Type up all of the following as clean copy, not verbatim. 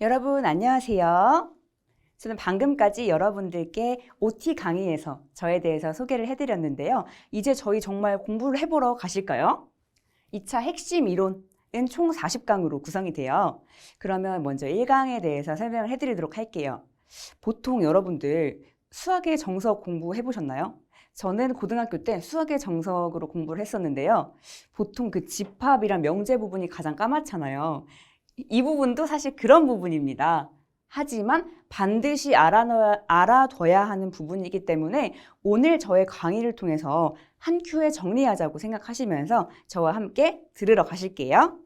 여러분 안녕하세요. 저는 방금까지 여러분들께 OT 강의에서 저에 대해서 소개를 해드렸는데요. 이제 저희 정말 공부를 해보러 가실까요? 2차 핵심 이론은 총 40강으로 구성이 돼요. 그러면 먼저 1강에 대해서 설명을 해드리도록 할게요. 보통 여러분들 수학의 정석 공부해보셨나요? 저는 고등학교 때 수학의 정석으로 공부를 했었는데요. 보통 그 집합이랑 명제 부분이 가장 까맣잖아요. 이 부분도 사실 그런 부분입니다. 하지만 반드시 알아둬야 하는 부분이기 때문에 오늘 저의 강의를 통해서 한 큐에 정리하자고 생각하시면서 저와 함께 들으러 가실게요.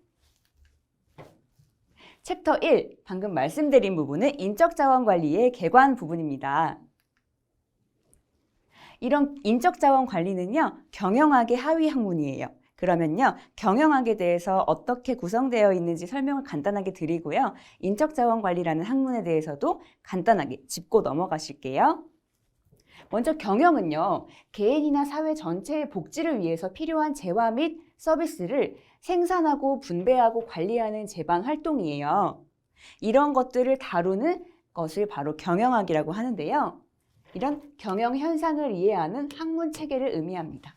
챕터 1, 방금 말씀드린 부분은 인적자원관리의 개관 부분입니다. 이런 인적자원관리는요, 경영학의 하위 학문이에요. 그러면요, 경영학에 대해서 어떻게 구성되어 있는지 설명을 간단하게 드리고요. 인적자원관리라는 학문에 대해서도 간단하게 짚고 넘어가실게요. 먼저 경영은요, 개인이나 사회 전체의 복지를 위해서 필요한 재화 및 서비스를 생산하고 분배하고 관리하는 제반 활동이에요. 이런 것들을 다루는 것을 바로 경영학이라고 하는데요. 이런 경영 현상을 이해하는 학문 체계를 의미합니다.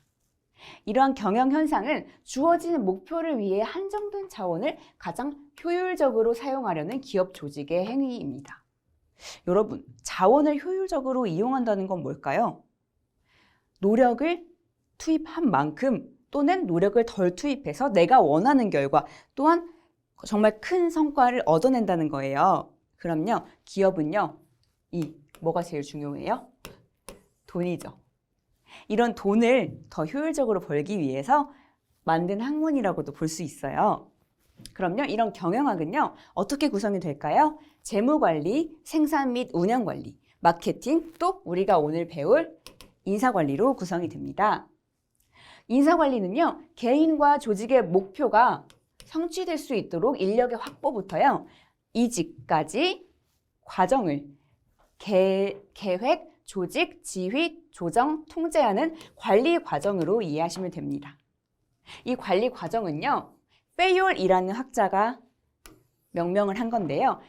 이러한 경영 현상은 주어지는 목표를 위해 한정된 자원을 가장 효율적으로 사용하려는 기업 조직의 행위입니다. 여러분, 자원을 효율적으로 이용한다는 건 뭘까요? 노력을 투입한 만큼 또는 노력을 덜 투입해서 내가 원하는 결과 또한 정말 큰 성과를 얻어낸다는 거예요. 그럼요, 기업은요, 뭐가 제일 중요해요? 돈이죠. 이런 돈을 더 효율적으로 벌기 위해서 만든 학문이라고도 볼 수 있어요. 그럼요, 이런 경영학은요, 어떻게 구성이 될까요? 재무관리, 생산 및 운영관리, 마케팅, 또 우리가 오늘 배울 인사관리로 구성이 됩니다. 인사관리는요, 개인과 조직의 목표가 성취될 수 있도록 인력의 확보부터요, 이직까지 과정을 계획, 조직, 지휘, 조정, 통제하는 관리 과정으로 이해하시면 됩니다. 이 관리 과정은요, 페이올이라는 학자가 명명을 한 건데요.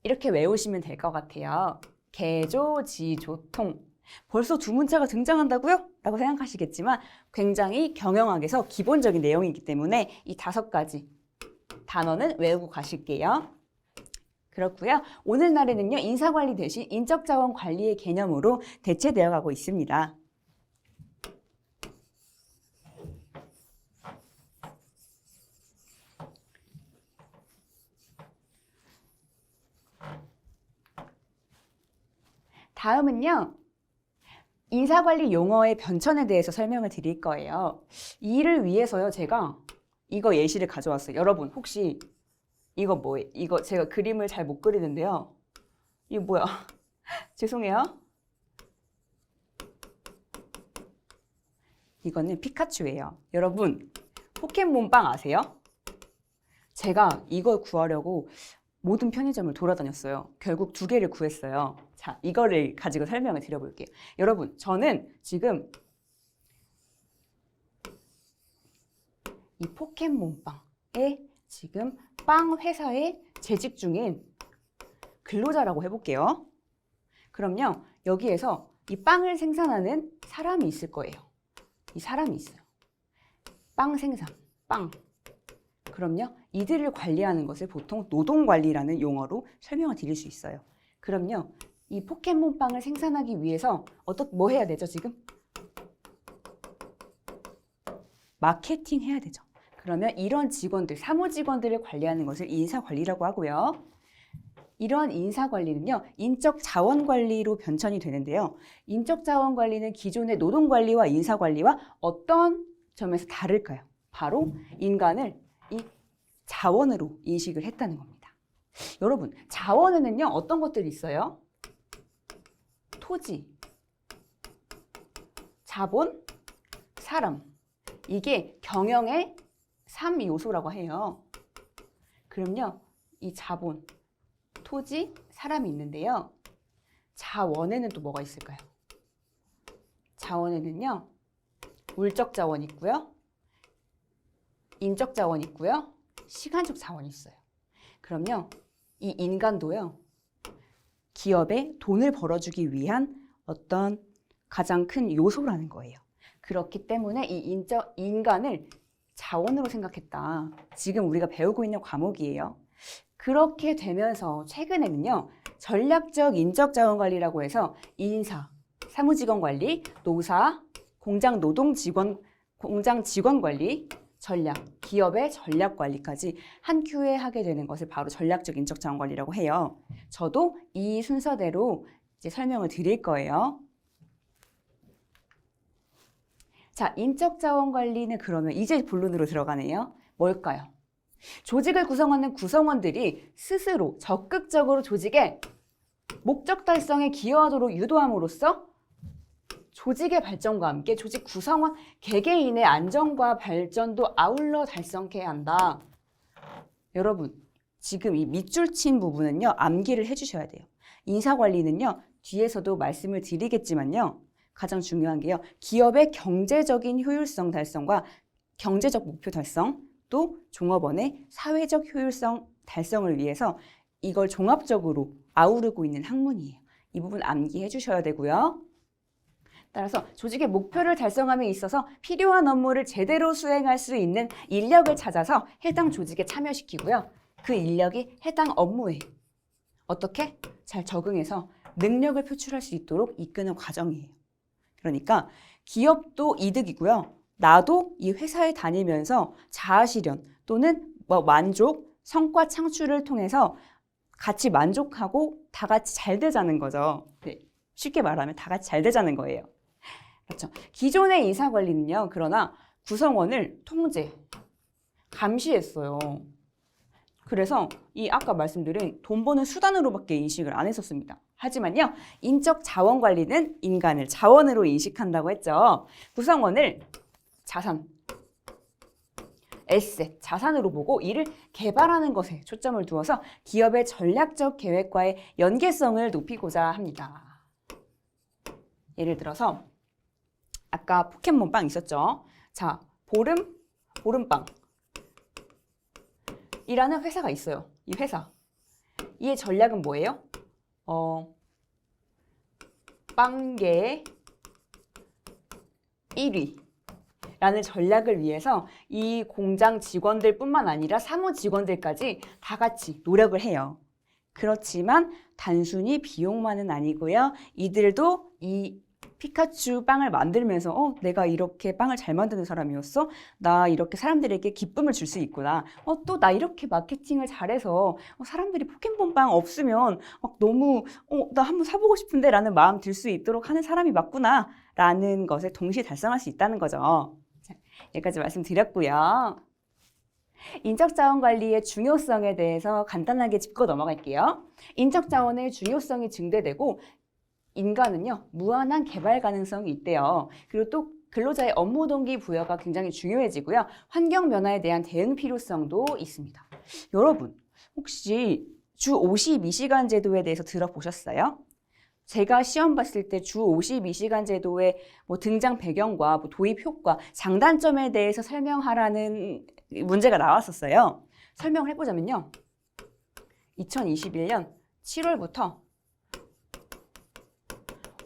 이렇게 외우시면 될 것 같아요. 개조, 지조, 통. 벌써 두 문자가 등장한다고요? 라고 생각하시겠지만 굉장히 경영학에서 기본적인 내용이기 때문에 이 5가지 단어는 외우고 가실게요. 그렇고요. 오늘날에는요, 인사관리 대신 인적자원 관리의 개념으로 대체되어 가고 있습니다. 다음은요, 인사관리 용어의 변천에 대해서 설명을 드릴 거예요. 이를 위해서요, 제가 이거 예시를 가져왔어요. 여러분, 혹시 이거 뭐예요? 이거 제가 그림을 잘 못 그리는데요. 이거 뭐야? 죄송해요. 이거는 피카츄예요. 여러분, 포켓몬빵 아세요? 제가 이걸 구하려고 모든 편의점을 돌아다녔어요. 결국 2개를 구했어요. 자, 이거를 가지고 설명을 드려볼게요. 여러분, 저는 지금 이 포켓몬빵에 지금 빵 회사에 재직 중인 근로자라고 해볼게요. 그럼요, 여기에서 이 빵을 생산하는 사람이 있을 거예요. 이 사람이 있어요. 빵 생산, 빵. 그럼요, 이들을 관리하는 것을 보통 노동관리라는 용어로 설명을 드릴 수 있어요. 그럼요, 이 포켓몬빵을 생산하기 위해서 뭐 해야 되죠, 지금? 마케팅 해야 되죠. 그러면 이런 직원들, 사무직원들을 관리하는 것을 인사관리라고 하고요. 이러한 인사관리는요, 인적자원관리로 변천이 되는데요. 인적자원관리는 기존의 노동관리와 인사관리와 어떤 점에서 다를까요? 바로 인간을 이 자원으로 인식을 했다는 겁니다. 여러분, 자원에는요, 어떤 것들이 있어요? 토지, 자본, 사람. 이게 경영의 3요소라고 해요. 그럼요, 이 자본, 토지, 사람이 있는데요. 자원에는 또 뭐가 있을까요? 자원에는요, 물적 자원이 있고요. 인적 자원이 있고요. 시간적 자원이 있어요. 그럼요, 이 인간도요. 기업에 돈을 벌어주기 위한 어떤 가장 큰 요소라는 거예요. 그렇기 때문에 이 인간을 자원으로 생각했다. 지금 우리가 배우고 있는 과목이에요. 그렇게 되면서 최근에는요. 전략적 인적 자원 관리라고 해서 인사, 사무직원 관리, 노사, 공장 직원 관리, 전략, 기업의 전략 관리까지 한 큐에 하게 되는 것을 바로 전략적 인적 자원 관리라고 해요. 저도 이 순서대로 이제 설명을 드릴 거예요. 자, 인적 자원 관리는 그러면 이제 본론으로 들어가네요. 뭘까요? 조직을 구성하는 구성원들이 스스로 적극적으로 조직의 목적 달성에 기여하도록 유도함으로써 조직의 발전과 함께 조직 구성원 개개인의 안정과 발전도 아울러 달성해야 한다. 여러분, 지금 이 밑줄 친 부분은요. 암기를 해주셔야 돼요. 인사관리는요. 뒤에서도 말씀을 드리겠지만요. 가장 중요한 게요. 기업의 경제적인 효율성 달성과 경제적 목표 달성, 또 종업원의 사회적 효율성 달성을 위해서 이걸 종합적으로 아우르고 있는 학문이에요. 이 부분 암기해 주셔야 되고요. 따라서 조직의 목표를 달성함에 있어서 필요한 업무를 제대로 수행할 수 있는 인력을 찾아서 해당 조직에 참여시키고요. 그 인력이 해당 업무에 어떻게 잘 적응해서 능력을 표출할 수 있도록 이끄는 과정이에요. 그러니까 기업도 이득이고요. 나도 이 회사에 다니면서 자아실현 또는 만족, 성과 창출을 통해서 같이 만족하고 다 같이 잘 되자는 거죠. 네, 쉽게 말하면 다 같이 잘 되자는 거예요. 그렇죠. 기존의 인사관리는요. 그러나 구성원을 통제, 감시했어요. 그래서 이 아까 말씀드린 돈 버는 수단으로밖에 인식을 안 했었습니다. 하지만요. 인적 자원 관리는 인간을 자원으로 인식한다고 했죠. 구성원을 자산, 에셋, 자산으로 보고 이를 개발하는 것에 초점을 두어서 기업의 전략적 계획과의 연계성을 높이고자 합니다. 예를 들어서 아까 포켓몬빵 있었죠. 자, 보름빵 이라는 회사가 있어요. 이 회사. 이의 전략은 뭐예요? 빵계 1위라는 전략을 위해서 이 공장 직원들 뿐만 아니라 사무 직원들까지 다 같이 노력을 해요. 그렇지만 단순히 비용만은 아니고요. 이들도 이 피카츄 빵을 만들면서 내가 이렇게 빵을 잘 만드는 사람이었어? 나 이렇게 사람들에게 기쁨을 줄 수 있구나. 또 나 이렇게 마케팅을 잘해서 사람들이 포켓몬빵 없으면 너무 나 한번 사보고 싶은데 라는 마음 들 수 있도록 하는 사람이 맞구나 라는 것을 동시에 달성할 수 있다는 거죠. 자, 여기까지 말씀드렸고요. 인적자원관리의 중요성에 대해서 간단하게 짚고 넘어갈게요. 인적자원의 중요성이 증대되고 인간은요, 무한한 개발 가능성이 있대요. 그리고 또 근로자의 업무 동기 부여가 굉장히 중요해지고요. 환경 변화에 대한 대응 필요성도 있습니다. 여러분, 혹시 주 52시간 제도에 대해서 들어보셨어요? 제가 시험 봤을 때 주 52시간 제도의 등장 배경과 도입 효과, 장단점에 대해서 설명하라는 문제가 나왔었어요. 설명을 해보자면요. 2021년 7월부터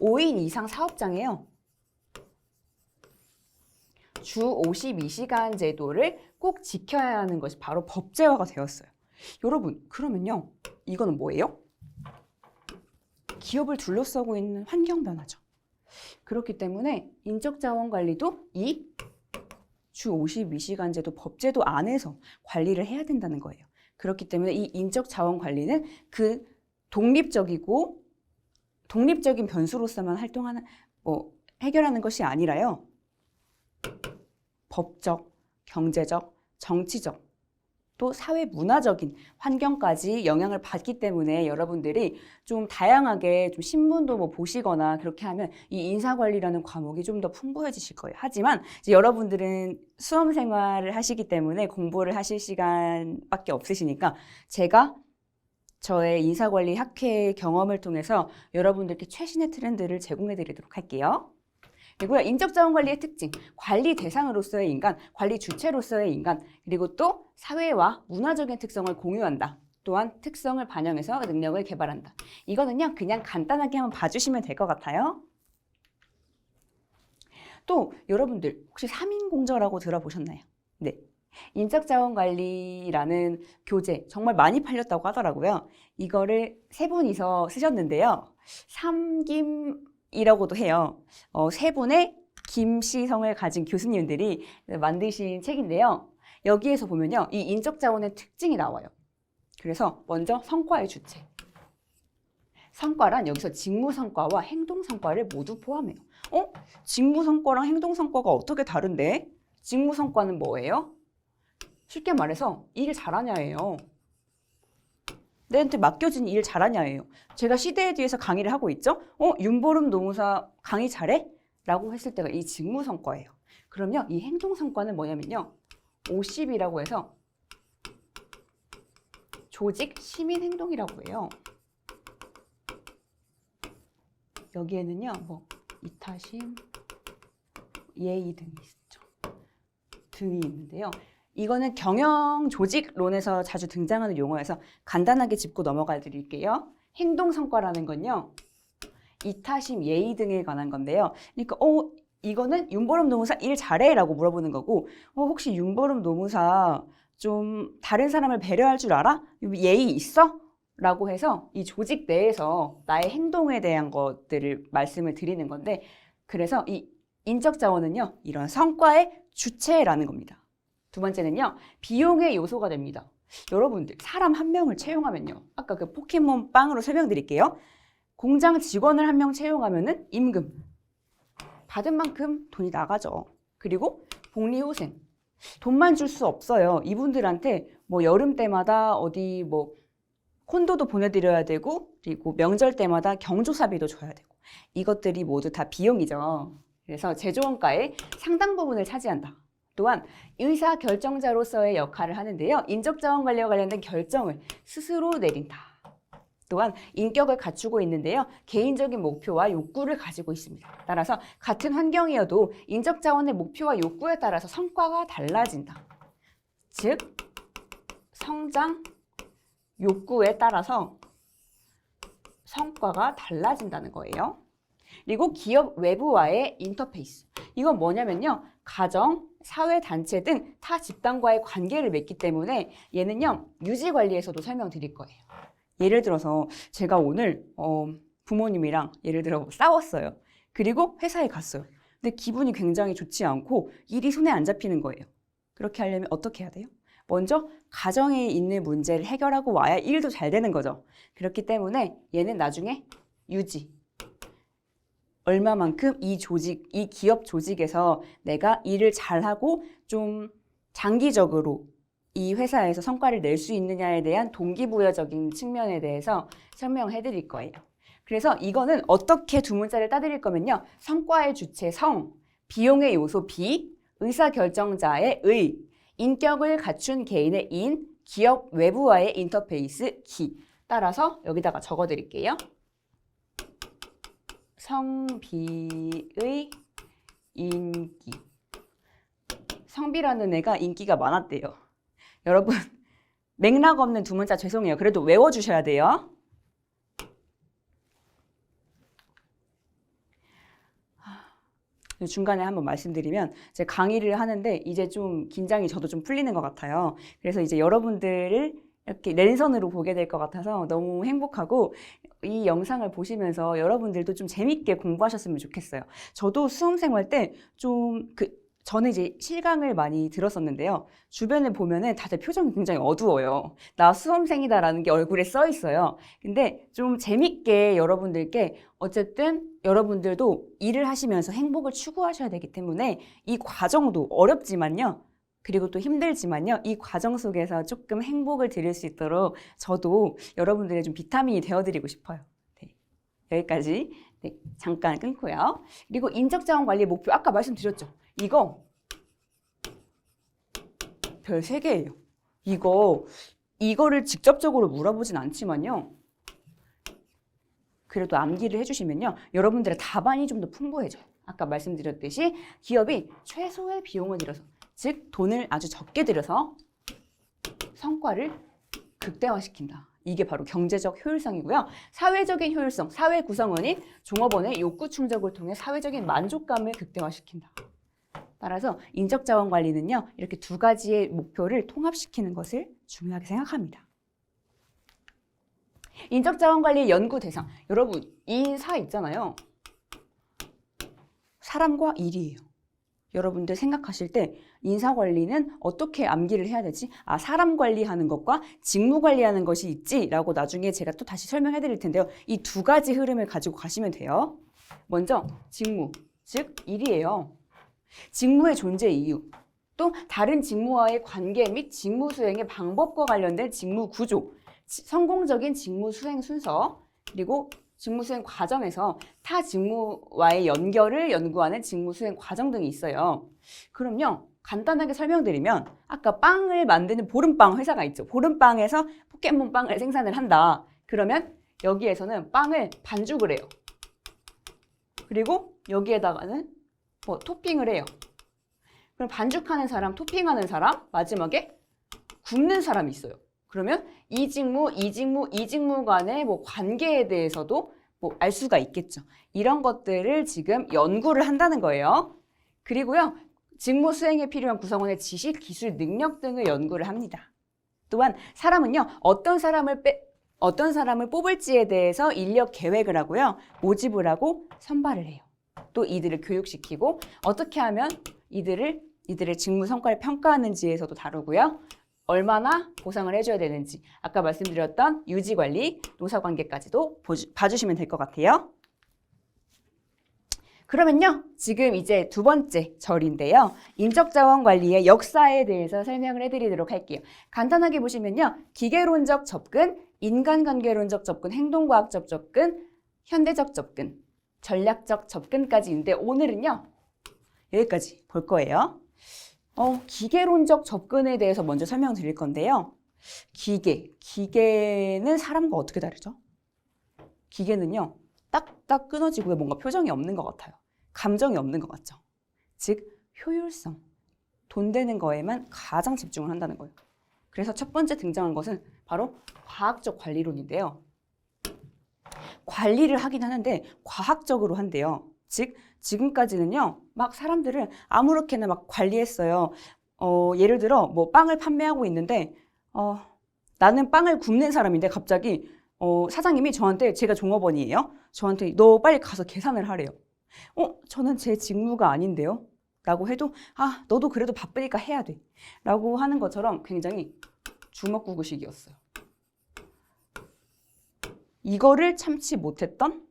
5인 이상 사업장에요. 주 52시간 제도를 꼭 지켜야 하는 것이 바로 법제화가 되었어요. 여러분, 그러면요. 이거는 뭐예요? 기업을 둘러싸고 있는 환경 변화죠. 그렇기 때문에 인적자원관리도 이 주 52시간 제도 법제도 안에서 관리를 해야 된다는 거예요. 그렇기 때문에 이 인적자원관리는 그 독립적인 변수로서만 활동하는 해결하는 것이 아니라요. 법적, 경제적, 정치적, 또 사회 문화적인 환경까지 영향을 받기 때문에 여러분들이 좀 다양하게 좀 신문도 보시거나 그렇게 하면 이 인사관리라는 과목이 좀 더 풍부해지실 거예요. 하지만 이제 여러분들은 수험 생활을 하시기 때문에 공부를 하실 시간밖에 없으시니까 제가 저의 인사관리 학회 경험을 통해서 여러분들께 최신의 트렌드를 제공해 드리도록 할게요. 그리고요, 인적자원관리의 특징, 관리 대상으로서의 인간, 관리 주체로서의 인간, 그리고 또 사회와 문화적인 특성을 공유한다. 또한 특성을 반영해서 능력을 개발한다. 이거는요, 그냥 간단하게 한번 봐주시면 될 것 같아요. 또 여러분들 혹시 3인 공저라고 들어보셨나요? 네. 인적자원관리라는 교재 정말 많이 팔렸다고 하더라고요. 이거를 세 분이서 쓰셨는데요. 삼김이라고도 해요. 세 분의 김씨성을 가진 교수님들이 만드신 책인데요. 여기에서 보면요, 이 인적자원의 특징이 나와요. 그래서 먼저 성과의 주체. 성과란 여기서 직무성과와 행동성과를 모두 포함해요. 직무성과랑 행동성과가 어떻게 다른데? 직무성과는 뭐예요? 쉽게 말해서 일 잘하냐예요. 내한테 맡겨진 일 잘하냐예요. 제가 시대에 대해서 강의를 하고 있죠? 윤보름 노무사 강의 잘해? 라고 했을 때가 이 직무성과예요. 그럼요, 이 행동성과는 뭐냐면요, 50이라고 해서 조직 시민행동이라고 해요. 여기에는요, 뭐 이타심, 예의 등이 있죠. 등이 있는데요. 이거는 경영 조직론에서 자주 등장하는 용어여서 간단하게 짚고 넘어가 드릴게요. 행동성과라는 건요, 이타심, 예의 등에 관한 건데요. 그러니까 이거는 윤보름 노무사 일 잘해? 라고 물어보는 거고, 혹시 윤보름 노무사 좀 다른 사람을 배려할 줄 알아? 예의 있어? 라고 해서 이 조직 내에서 나의 행동에 대한 것들을 말씀을 드리는 건데, 그래서 이 인적자원은요, 이런 성과의 주체라는 겁니다. 두 번째는요, 비용의 요소가 됩니다. 여러분들, 사람 한 명을 채용하면요, 아까 그 포켓몬 빵으로 설명드릴게요. 공장 직원을 한 명 채용하면은 임금 받은 만큼 돈이 나가죠. 그리고 복리후생, 돈만 줄 수 없어요. 이분들한테 뭐 여름 때마다 어디 뭐 콘도도 보내드려야 되고, 그리고 명절 때마다 경조사비도 줘야 되고, 이것들이 모두 다 비용이죠. 그래서 제조원가의 상당 부분을 차지한다. 또한 의사결정자로서의 역할을 하는데요, 인적자원 관리와 관련된 결정을 스스로 내린다. 또한 인격을 갖추고 있는데요, 개인적인 목표와 욕구를 가지고 있습니다. 따라서 같은 환경이어도 인적자원의 목표와 욕구에 따라서 성과가 달라진다. 즉, 성장 욕구에 따라서 성과가 달라진다는 거예요. 그리고 기업 외부와의 인터페이스. 이건 뭐냐면요, 가정, 사회단체 등 타 집단과의 관계를 맺기 때문에 얘는요, 유지관리에서도 설명드릴 거예요. 예를 들어서 제가 오늘 부모님이랑 예를 들어 싸웠어요. 그리고 회사에 갔어요. 근데 기분이 굉장히 좋지 않고 일이 손에 안 잡히는 거예요. 그렇게 하려면 어떻게 해야 돼요? 먼저 가정에 있는 문제를 해결하고 와야 일도 잘 되는 거죠. 그렇기 때문에 얘는 나중에 유지. 얼마만큼 이 기업 조직에서 내가 일을 잘하고 좀 장기적으로 이 회사에서 성과를 낼 수 있느냐에 대한 동기부여적인 측면에 대해서 설명해 드릴 거예요. 그래서 이거는 어떻게 두 문자를 따드릴 거면요, 성과의 주체 성, 비용의 요소 비, 의사결정자의 의, 인격을 갖춘 개인의 인, 기업 외부와의 인터페이스 기. 따라서 여기다가 적어 드릴게요. 성비의 인기. 성비라는 애가 인기가 많았대요. 여러분, 맥락 없는 두 문자 죄송해요. 그래도 외워주셔야 돼요. 중간에 한번 말씀드리면, 제가 강의를 하는데 이제 좀 긴장이 저도 좀 풀리는 것 같아요. 그래서 이제 여러분들을 이렇게 랜선으로 보게 될 것 같아서 너무 행복하고, 이 영상을 보시면서 여러분들도 좀 재밌게 공부하셨으면 좋겠어요. 저도 수험생활 때 저는 이제 실강을 많이 들었었는데요. 주변에 보면은 다들 표정이 굉장히 어두워요. 나 수험생이다라는 게 얼굴에 써 있어요. 근데 좀 재밌게 여러분들께, 어쨌든 여러분들도 일을 하시면서 행복을 추구하셔야 되기 때문에 이 과정도 어렵지만요, 그리고 또 힘들지만요, 이 과정 속에서 조금 행복을 드릴 수 있도록 저도 여러분들의 좀 비타민이 되어드리고 싶어요. 네, 여기까지. 네, 잠깐 끊고요. 그리고 인적자원 관리의 목표, 아까 말씀드렸죠. 별 3개예요. 이거를 직접적으로 물어보진 않지만요, 그래도 암기를 해주시면요, 여러분들의 답안이 좀 더 풍부해져요. 아까 말씀드렸듯이 기업이 최소의 비용을 들여서, 즉 돈을 아주 적게 들여서 성과를 극대화시킨다. 이게 바로 경제적 효율성이고요. 사회적인 효율성, 사회 구성원이 종업원의 욕구 충족을 통해 사회적인 만족감을 극대화시킨다. 따라서 인적 자원 관리는요, 이렇게 두 가지의 목표를 통합시키는 것을 중요하게 생각합니다. 인적 자원 관리의 연구 대상. 여러분, 인사 있잖아요. 사람과 일이에요. 여러분들 생각하실 때 인사 관리는 어떻게 암기를 해야 되지? 아, 사람 관리하는 것과 직무 관리하는 것이 있지라고 나중에 제가 또 다시 설명해 드릴 텐데요. 이 두 가지 흐름을 가지고 가시면 돼요. 먼저 직무, 즉 일이에요. 직무의 존재 이유, 또 다른 직무와의 관계 및 직무 수행의 방법과 관련된 직무 구조, 성공적인 직무 수행 순서, 그리고 직무 수행 과정에서 타 직무와의 연결을 연구하는 직무 수행 과정 등이 있어요. 그럼요, 간단하게 설명드리면 아까 빵을 만드는 보름빵 회사가 있죠. 보름빵에서 포켓몬빵을 생산을 한다. 그러면 여기에서는 빵을 반죽을 해요. 그리고 여기에다가는 뭐 토핑을 해요. 그럼 반죽하는 사람, 토핑하는 사람, 마지막에 굽는 사람이 있어요. 그러면 이 직무 간의 뭐 관계에 대해서도 뭐 알 수가 있겠죠. 이런 것들을 지금 연구를 한다는 거예요. 그리고요, 직무 수행에 필요한 구성원의 지식, 기술, 능력 등을 연구를 합니다. 또한 사람은요, 어떤 사람을 뽑을지에 대해서 인력 계획을 하고요, 모집을 하고 선발을 해요. 또 이들을 교육시키고 어떻게 하면 이들의 직무 성과를 평가하는지에서도 다루고요. 얼마나 보상을 해줘야 되는지, 아까 말씀드렸던 유지관리, 노사관계까지도 봐주시면 될 것 같아요. 그러면요, 지금 이제 두 번째 절인데요. 인적자원관리의 역사에 대해서 설명을 해드리도록 할게요. 간단하게 보시면요, 기계론적 접근, 인간관계론적 접근, 행동과학적 접근, 현대적 접근, 전략적 접근까지 있는데 오늘은요, 여기까지 볼 거예요. 기계론적 접근에 대해서 먼저 설명드릴 건데요. 기계는 사람과 어떻게 다르죠? 기계는요, 딱딱 끊어지고 뭔가 표정이 없는 것 같아요. 감정이 없는 것 같죠? 즉, 효율성, 돈 되는 거에만 가장 집중을 한다는 거예요. 그래서 첫 번째 등장한 것은 바로 과학적 관리론인데요. 관리를 하긴 하는데 과학적으로 한대요. 즉, 지금까지는요, 막 사람들을 아무렇게나 막 관리했어요. 예를 들어, 뭐 빵을 판매하고 있는데, 나는 빵을 굽는 사람인데 갑자기 사장님이 저한테, 제가 종업원이에요. 저한테 너 빨리 가서 계산을 하래요. 저는 제 직무가 아닌데요? 라고 해도, 너도 그래도 바쁘니까 해야 돼. 라고 하는 것처럼 굉장히 주먹구구식이었어요. 이거를 참지 못했던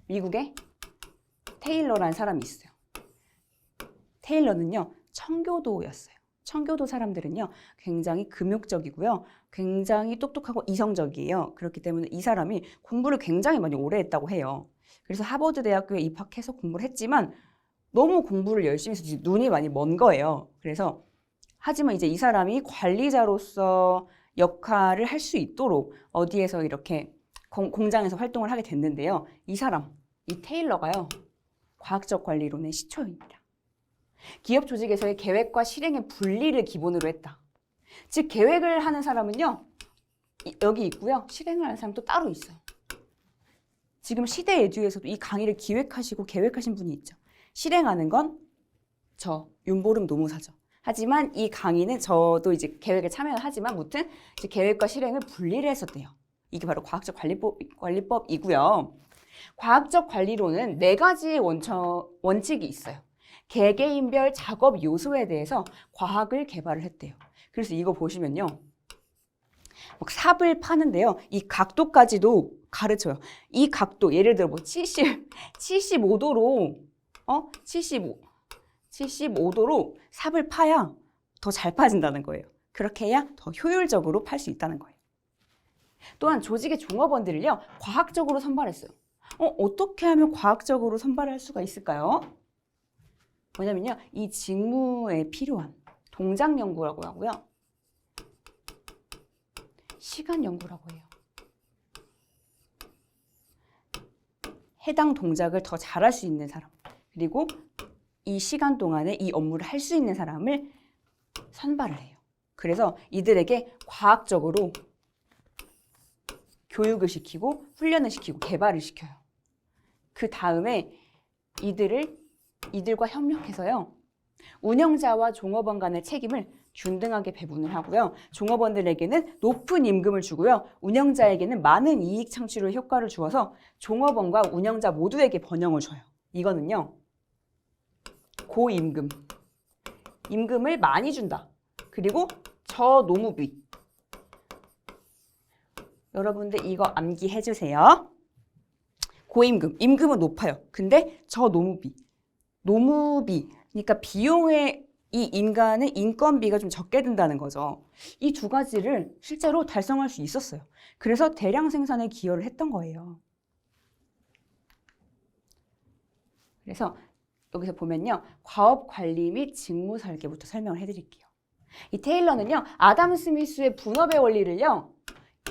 미국의 테일러라는 사람이 있어요. 테일러는요, 청교도였어요. 청교도 사람들은요, 굉장히 금욕적이고요. 굉장히 똑똑하고 이성적이에요. 그렇기 때문에 이 사람이 공부를 굉장히 많이 오래 했다고 해요. 그래서 하버드 대학교에 입학해서 공부를 했지만 너무 공부를 열심히 해서 눈이 많이 먼 거예요. 그래서 하지만 이제 이 사람이 관리자로서 역할을 할 수 있도록 어디에서 이렇게 공장에서 활동을 하게 됐는데요. 이 테일러가요, 과학적 관리론의 시초입니다. 기업 조직에서의 계획과 실행의 분리를 기본으로 했다. 즉, 계획을 하는 사람은요, 여기 있고요. 실행을 하는 사람도 따로 있어요. 지금 시대 에듀에서도 이 강의를 기획하시고 계획하신 분이 있죠. 실행하는 건 저 윤보름 노무사죠. 하지만 이 강의는 저도 이제 계획에 참여를 하지만 무튼 이제 계획과 실행을 분리를 했었대요. 이게 바로 과학적 관리법이고요. 과학적 관리론은 4가지의 원칙이 있어요. 개개인별 작업 요소에 대해서 과학을 개발을 했대요. 그래서 이거 보시면요, 막 삽을 파는데요, 이 각도까지도 가르쳐요. 이 각도, 예를 들어 뭐 75도로 75도로 삽을 파야 더 잘 파진다는 거예요. 그렇게 해야 더 효율적으로 팔 수 있다는 거예요. 또한 조직의 종업원들을요, 과학적으로 선발했어요. 어떻게 하면 과학적으로 선발할 수가 있을까요? 뭐냐면요, 이 직무에 필요한 동작 연구라고 하고요, 시간 연구라고 해요. 해당 동작을 더 잘할 수 있는 사람, 그리고 이 시간 동안에 이 업무를 할 수 있는 사람을 선발을 해요. 그래서 이들에게 과학적으로 교육을 시키고 훈련을 시키고 개발을 시켜요. 그 다음에 이들과 협력해서요. 운영자와 종업원 간의 책임을 균등하게 배분을 하고요. 종업원들에게는 높은 임금을 주고요. 운영자에게는 많은 이익 창출의 효과를 주어서 종업원과 운영자 모두에게 번영을 줘요. 이거는요. 고임금. 임금을 많이 준다. 그리고 저노무비. 여러분들 이거 암기해 주세요. 고임금, 임금은 높아요. 근데 저노무비. 노무비, 그러니까 비용의 이 인간의 인건비가 좀 적게 든다는 거죠. 이 두 가지를 실제로 달성할 수 있었어요. 그래서 대량 생산에 기여를 했던 거예요. 그래서 여기서 보면요. 과업 관리 및 직무 설계부터 설명을 해드릴게요. 이 테일러는요. 아담 스미스의 분업의 원리를요.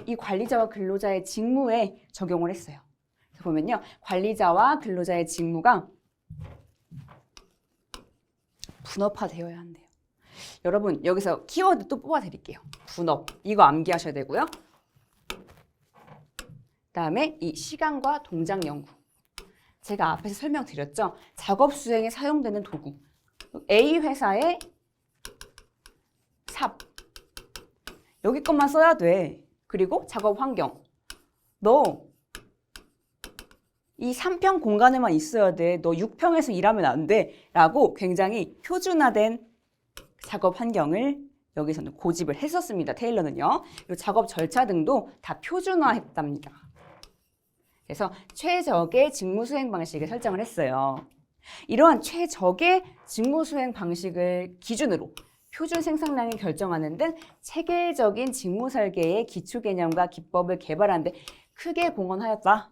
이 관리자와 근로자의 직무에 적용을 했어요. 그래서 보면요. 관리자와 근로자의 직무가 분업화되어야 한대요. 여러분 여기서 키워드 또 뽑아드릴게요. 분업. 이거 암기하셔야 되고요. 그다음에 이 시간과 동작 연구. 제가 앞에서 설명드렸죠. 작업 수행에 사용되는 도구. A 회사의 삽. 여기 것만 써야 돼. 그리고 작업 환경. 너 이 3평 공간에만 있어야 돼. 너 6평에서 일하면 안 돼. 라고 굉장히 표준화된 작업 환경을 여기서는 고집을 했었습니다. 테일러는요. 이 작업 절차 등도 다 표준화했답니다. 그래서 최적의 직무 수행 방식을 설정을 했어요. 이러한 최적의 직무 수행 방식을 기준으로 표준 생산량을 결정하는 등 체계적인 직무 설계의 기초 개념과 기법을 개발하는 데 크게 공헌하였다.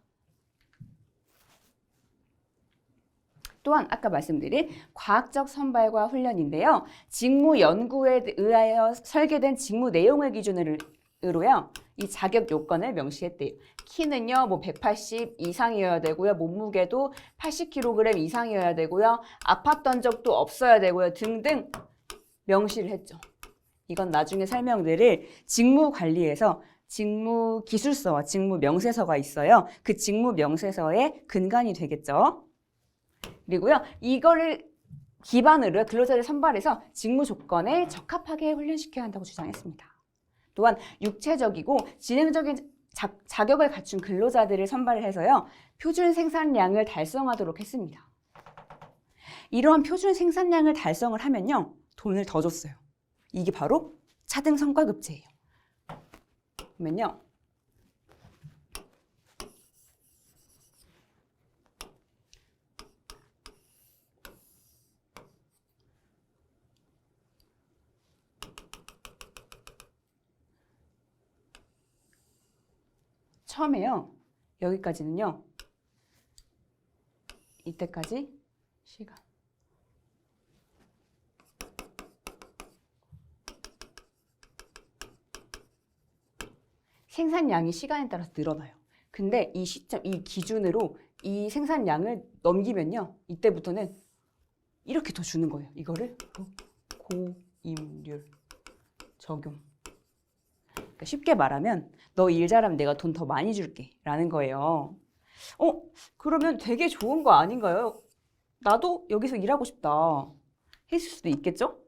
또한 아까 말씀드린 과학적 선발과 훈련인데요. 직무 연구에 의하여 설계된 직무 내용을 기준으로요. 이 자격 요건을 명시했대요. 키는요, 180 이상이어야 되고요. 몸무게도 80kg 이상이어야 되고요. 아팠던 적도 없어야 되고요. 등등 명시를 했죠. 이건 나중에 설명드릴 직무 관리에서 직무 기술서와 직무 명세서가 있어요. 그 직무 명세서의 근간이 되겠죠. 그리고요, 이거를 기반으로 근로자를 선발해서 직무 조건에 적합하게 훈련시켜야 한다고 주장했습니다. 또한 육체적이고 지능적인 자격을 갖춘 근로자들을 선발을 해서요, 표준 생산량을 달성하도록 했습니다. 이러한 표준 생산량을 달성을 하면요, 돈을 더 줬어요. 이게 바로 차등 성과급제예요. 그러면요, 처음에요. 여기까지는요. 이때까지 시간. 생산량이 시간에 따라서 늘어나요. 근데 이 시점, 이 기준으로 이 생산량을 넘기면요. 이때부터는 이렇게 더 주는 거예요. 이거를 고임률 적용. 그러니까 쉽게 말하면 너 일 잘하면 내가 돈 더 많이 줄게 라는 거예요. 그러면 되게 좋은 거 아닌가요? 나도 여기서 일하고 싶다 했을 수도 있겠죠?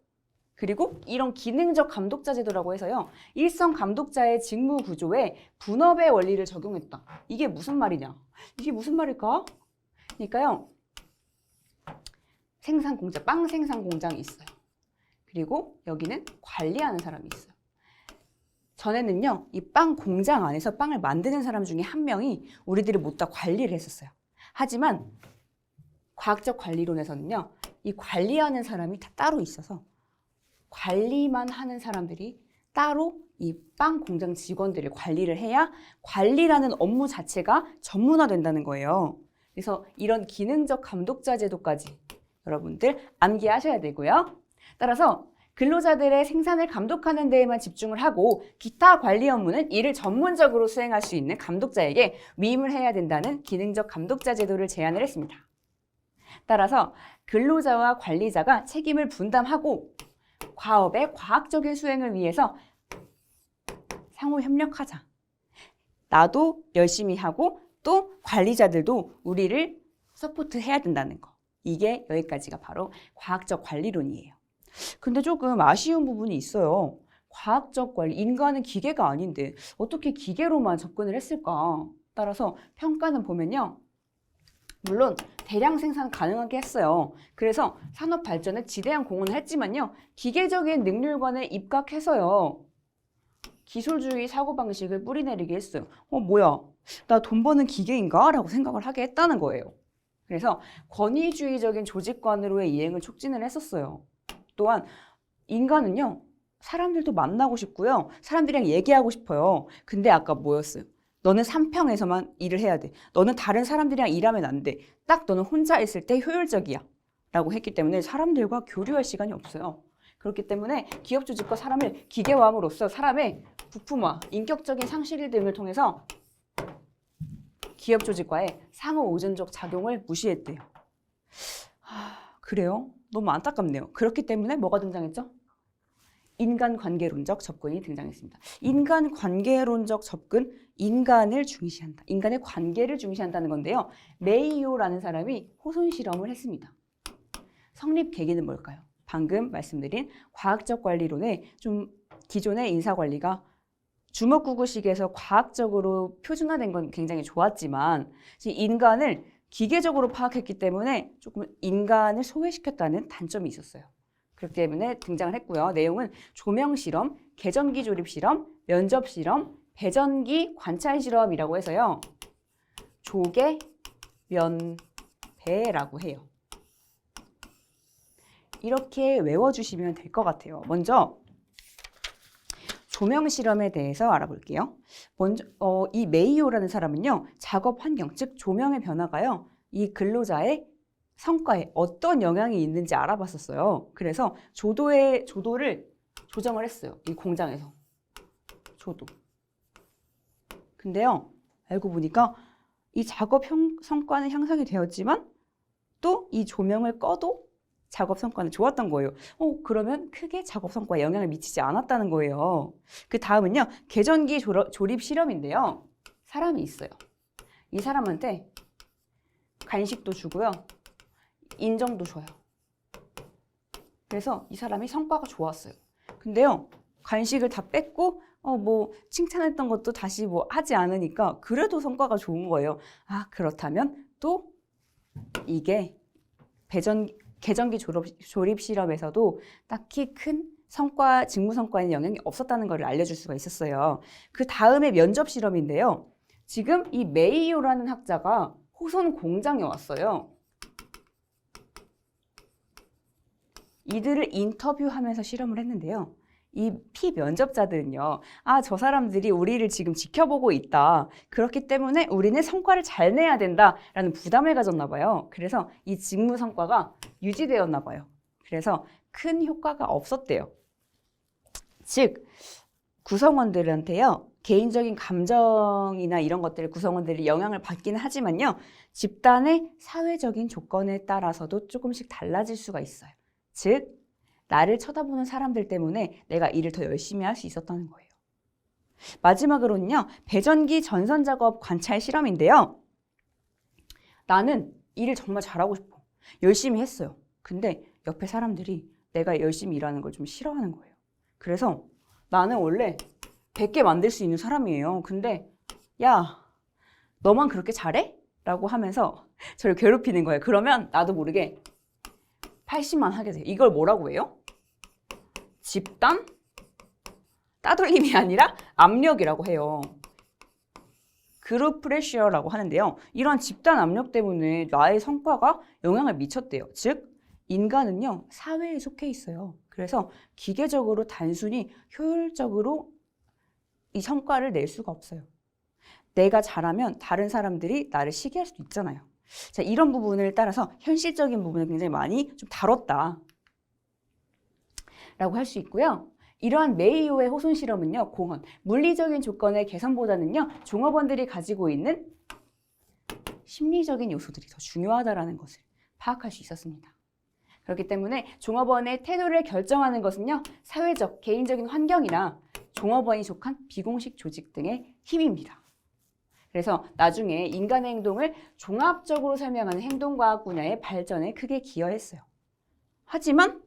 그리고 이런 기능적 감독자 제도라고 해서요. 일선 감독자의 직무 구조에 분업의 원리를 적용했다. 이게 무슨 말이냐? 이게 무슨 말일까? 그러니까요. 생산 공장, 빵 생산 공장이 있어요. 그리고 여기는 관리하는 사람이 있어요. 전에는요, 이 빵 공장 안에서 빵을 만드는 사람 중에 한 명이 우리들을 모두 다 관리를 했었어요. 하지만 과학적 관리론에서는요, 이 관리하는 사람이 다 따로 있어서 관리만 하는 사람들이 따로 이 빵 공장 직원들을 관리를 해야 관리라는 업무 자체가 전문화된다는 거예요. 그래서 이런 기능적 감독자 제도까지 여러분들 암기하셔야 되고요. 따라서 근로자들의 생산을 감독하는 데에만 집중을 하고 기타 관리 업무는 이를 전문적으로 수행할 수 있는 감독자에게 위임을 해야 된다는 기능적 감독자 제도를 제안을 했습니다. 따라서 근로자와 관리자가 책임을 분담하고 과업의 과학적인 수행을 위해서 상호 협력하자. 나도 열심히 하고 또 관리자들도 우리를 서포트해야 된다는 거. 이게 여기까지가 바로 과학적 관리론이에요. 근데 조금 아쉬운 부분이 있어요. 과학적 관리, 인간은 기계가 아닌데 어떻게 기계로만 접근을 했을까? 따라서 평가는 보면요. 물론 대량 생산 가능하게 했어요. 그래서 산업 발전에 지대한 공헌을 했지만요. 기계적인 능률관에 입각해서요. 기술주의 사고방식을 뿌리내리게 했어요. 뭐야? 나 돈 버는 기계인가? 라고 생각을 하게 했다는 거예요. 그래서 권위주의적인 조직관으로의 이행을 촉진을 했었어요. 또한 인간은요. 사람들도 만나고 싶고요. 사람들이랑 얘기하고 싶어요. 근데 아까 뭐였어요? 너는 삼평에서만 일을 해야 돼. 너는 다른 사람들이랑 일하면 안 돼. 딱 너는 혼자 있을 때 효율적이야. 라고 했기 때문에 사람들과 교류할 시간이 없어요. 그렇기 때문에 기업 조직과 사람을 기계화함으로써 사람의 부품화, 인격적인 상실 등을 통해서 기업 조직과의 상호 의존적 작용을 무시했대요. 그래요? 너무 안타깝네요. 그렇기 때문에 뭐가 등장했죠? 인간관계론적 접근이 등장했습니다. 인간관계론적 접근, 인간을 중시한다. 인간의 관계를 중시한다는 건데요. 메이요라는 사람이 호손 실험을 했습니다. 성립 계기는 뭘까요? 방금 말씀드린 과학적 관리론에 좀 기존의 인사관리가 주먹구구식에서 과학적으로 표준화된 건 굉장히 좋았지만 인간을 기계적으로 파악했기 때문에 조금 인간을 소외시켰다는 단점이 있었어요. 그렇기 때문에 등장을 했고요. 내용은 조명실험, 계전기 조립실험, 면접실험, 배전기 관찰실험이라고 해서요. 조개, 면, 배라고 해요. 이렇게 외워주시면 될 것 같아요. 먼저 조명실험에 대해서 알아볼게요. 먼저 이 메이요라는 사람은요. 작업 환경, 즉 조명의 변화가요. 이 근로자의 성과에 어떤 영향이 있는지 알아봤었어요. 그래서 조도를 조정을 했어요. 이 공장에서. 조도. 근데요. 알고 보니까 이 작업 성과는 향상이 되었지만 또 이 조명을 꺼도 작업 성과는 좋았던 거예요. 그러면 크게 작업 성과에 영향을 미치지 않았다는 거예요. 그 다음은요. 계전기 조립 실험인데요. 사람이 있어요. 이 사람한테 간식도 주고요. 인정도 줘요. 그래서 이 사람이 성과가 좋았어요. 근데요. 간식을 다 뺐고 칭찬했던 것도 다시 하지 않으니까 그래도 성과가 좋은 거예요. 그렇다면 또 이게 계전기 조립 실험에서도 딱히 큰 직무 성과에는 영향이 없었다는 걸 알려줄 수가 있었어요. 그 다음에 면접 실험인데요. 지금 이 메이요라는 학자가 호손 공장에 왔어요. 이들을 인터뷰하면서 실험을 했는데요. 이 피면접자들은요. 저 사람들이 우리를 지금 지켜보고 있다. 그렇기 때문에 우리는 성과를 잘 내야 된다라는 부담을 가졌나 봐요. 그래서 이 직무 성과가 유지되었나 봐요. 그래서 큰 효과가 없었대요. 즉 구성원들한테요. 개인적인 감정이나 이런 것들 구성원들이 영향을 받기는 하지만요. 집단의 사회적인 조건에 따라서도 조금씩 달라질 수가 있어요. 즉 나를 쳐다보는 사람들 때문에 내가 일을 더 열심히 할 수 있었다는 거예요. 마지막으로는요. 배전기 전선작업 관찰 실험인데요. 나는 일을 정말 잘하고 싶어. 열심히 했어요. 근데 옆에 사람들이 내가 열심히 일하는 걸 좀 싫어하는 거예요. 그래서 나는 원래 100개 만들 수 있는 사람이에요. 근데 야, 너만 그렇게 잘해? 라고 하면서 저를 괴롭히는 거예요. 그러면 나도 모르게 80만 하게 돼요. 이걸 뭐라고 해요? 집단 따돌림이 아니라 압력이라고 해요. 그룹 프레셔라고 하는데요. 이런 집단 압력 때문에 나의 성과가 영향을 미쳤대요. 즉 인간은요. 사회에 속해 있어요. 그래서 기계적으로 단순히 효율적으로 이 성과를 낼 수가 없어요. 내가 잘하면 다른 사람들이 나를 시기할 수도 있잖아요. 자, 이런 부분을 따라서 현실적인 부분을 굉장히 많이 좀 다뤘다 라고 할 수 있고요. 이러한 메이요의 호손 실험은요. 공헌, 물리적인 조건의 개선보다는요. 종업원들이 가지고 있는 심리적인 요소들이 더 중요하다는 것을 파악할 수 있었습니다. 그렇기 때문에 종업원의 태도를 결정하는 것은요. 사회적, 개인적인 환경이나 종업원이 속한 비공식 조직 등의 힘입니다. 그래서 나중에 인간의 행동을 종합적으로 설명하는 행동과학 분야의 발전에 크게 기여했어요. 하지만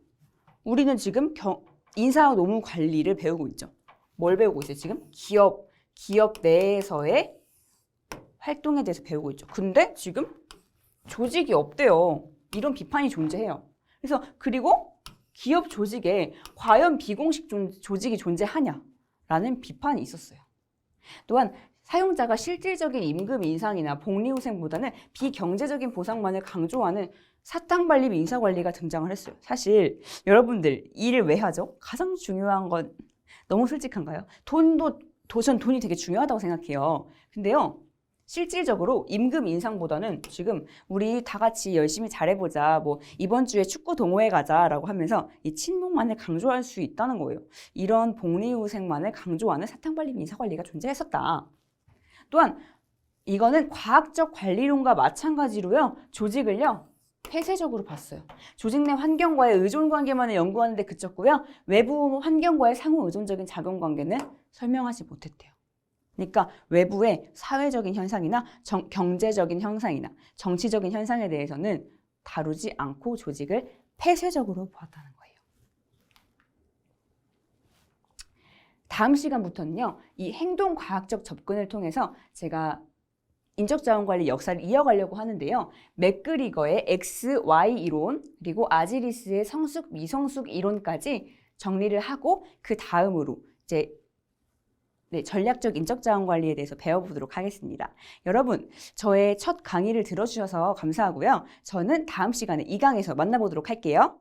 우리는 지금 인사 노무 관리를 배우고 있죠. 뭘 배우고 있어요? 지금 기업 내에서의 활동에 대해서 배우고 있죠. 근데 지금 조직이 없대요. 이런 비판이 존재해요. 그래서 그리고 기업 조직에 과연 비공식 조직이 존재하냐라는 비판이 있었어요. 또한 사용자가 실질적인 임금 인상이나 복리 후생보다는 비경제적인 보상만을 강조하는 사탕발림 인사관리가 등장을 했어요. 사실 여러분들 일을 왜 하죠? 가장 중요한 건 너무 솔직한가요? 전 돈이 되게 중요하다고 생각해요. 근데요, 실질적으로 임금 인상보다는 지금 우리 다 같이 열심히 잘해보자, 뭐 이번 주에 축구 동호회 가자라고 하면서 이 친목만을 강조할 수 있다는 거예요. 이런 복리후생만을 강조하는 사탕발림 인사관리가 존재했었다. 또한 이거는 과학적 관리론과 마찬가지로요, 조직을요 폐쇄적으로 봤어요. 조직 내 환경과의 의존 관계만을 연구하는 데 그쳤고요, 외부 환경과의 상호 의존적인 작용 관계는 설명하지 못했대요. 그러니까 외부의 사회적인 현상이나 경제적인 현상이나 정치적인 현상에 대해서는 다루지 않고 조직을 폐쇄적으로 보았다는 거예요. 다음 시간부터는요, 이 행동과학적 접근을 통해서 제가 인적자원관리 역사를 이어가려고 하는데요. 맥그리거의 X, Y 이론, 그리고 아지리스의 성숙, 미성숙 이론까지 정리를 하고 그 다음으로 이제 전략적 인적자원관리에 대해서 배워보도록 하겠습니다. 여러분, 저의 첫 강의를 들어주셔서 감사하고요. 저는 다음 시간에 2강에서 만나보도록 할게요.